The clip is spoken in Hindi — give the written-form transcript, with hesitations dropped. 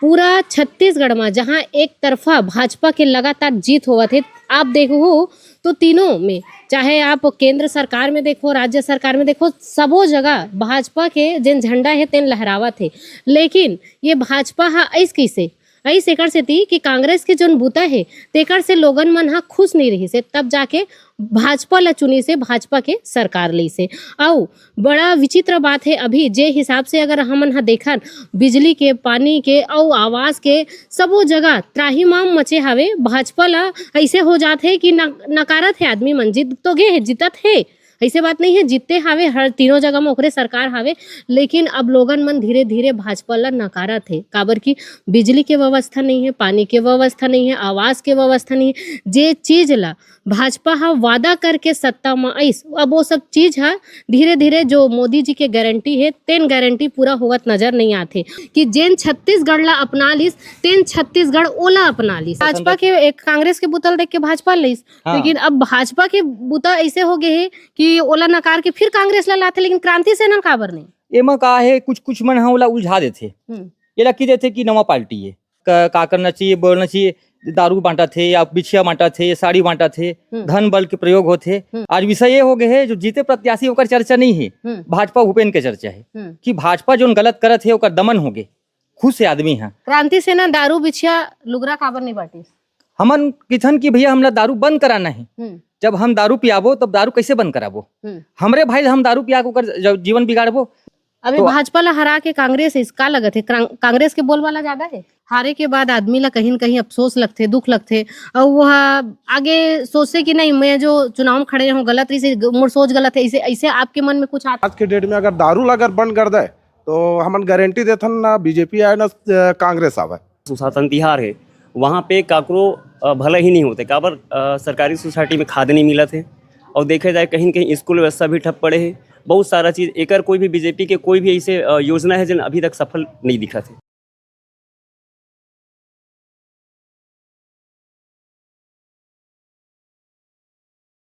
पूरा छत्तीसगढ़ में जहां एक तरफा भाजपा के लगातार जीत हुआ थे, आप देखो तो तीनों में, चाहे आप केंद्र सरकार में देखो, राज्य सरकार में देखो, सबो जगह भाजपा के जिन झंडा है तेन लहरावा थे। लेकिन ये भाजपा हा ऐस कैसे ऐस एकर से थी कि कांग्रेस के जोन बूता है तेकर से लोगन मन हा खुश नहीं रही से, तब जाके भाजपा ला चुनी से भाजपा के सरकार ली से। आओ बड़ा विचित्र बात है, अभी जे हिसाब से अगर हमन हा देखन बिजली के, पानी के और आवास के सबो जगह त्राहिमाम मचे हावे, भाजपा ला ऐसे हो जात है कि नकारत है आदमी मन, जीत तो गे है, जीतत है, ऐसे बात नहीं है, जीतते हावे हर तीनों जगह में ओकरे सरकार हावे। लेकिन अब लोगन मन धीरे धीरे भाजपा ला नकारत है, काबर की बिजली के व्यवस्था नहीं है, पानी के व्यवस्था नहीं है, आवास के व्यवस्था नहीं है। जे चीज ला भाजपा हा वादा करके सत्ता में आइस, अब वो सब चीज हा धीरे धीरे जो मोदी जी के गारंटी है तेन गारंटी पूरा होवत नजर नहीं आते कि जेन छत्तीसगढ़ ला अपना लिस तेन छत्तीसगढ़ ओला अपना लिस। भाजपा के एक कांग्रेस के बुतल देख के भाजपा लिस, लेकिन अब भाजपा के बुता ऐसे हो गए है कि ओला नकार के फिर कांग्रेस ला लाते, लेकिन क्रांति सेना काबर नहीं। एमा का है कुछ मन हा ओला उलझा देथे, ये की देथे कि नवा पार्टी है का करना चाहिए, बोलना चाहिए, दारू बांटा थे या बिछिया बांटा थे, साड़ी बांटा थे, धन बल के प्रयोग होते। आज विषय ये हो गए है जो जीते प्रत्याशी होकर चर्चा नहीं है, भाजपा भूपेन के चर्चा है कि भाजपा जो गलत करत है ओकर दमन हो गए, खुद से आदमी है। क्रांति सेना दारू बिछिया लुगरा काबर नहीं बांटी? हमन किथन की भैया हमला दारू बंद कराना है, जब हम दारू पियाबो तब दारू कैसे बंद कराबो? हमरे भाई हम दारू पिया कर जीवन बिगाड़बो। अभी तो भाजपा ला हरा के कांग्रेस इसका लगत है, कांग्रेस के बोलबाला ज्यादा है। हारे के बाद आदमी ला कहीं न कहीं अफसोस लगते, दुख लगते, और वह आगे सोचते कि नहीं मैं जो चुनाव में खड़े हूँ गलत रही, मोर सोच गलत है, ऐसे आपके मन में कुछ आता? आज के डेट में अगर दारू अगर बंद कर दे तो हमन गारंटी देथन ना बीजेपी आए ना कांग्रेस आवे। सुशासन तिहार है, वहाँ पे काकरो भला ही नहीं होते, काबर सरकारी सोसाइटी में खाद नहीं मिलत है, और देखे जाए कहीं न कहीं स्कूल व्यवस्था भी ठप पड़े है, बहुत सारा चीज़ एकर कोई भी बीजेपी के कोई भी ऐसे योजना है जिन अभी तक सफल नहीं दिखा थे।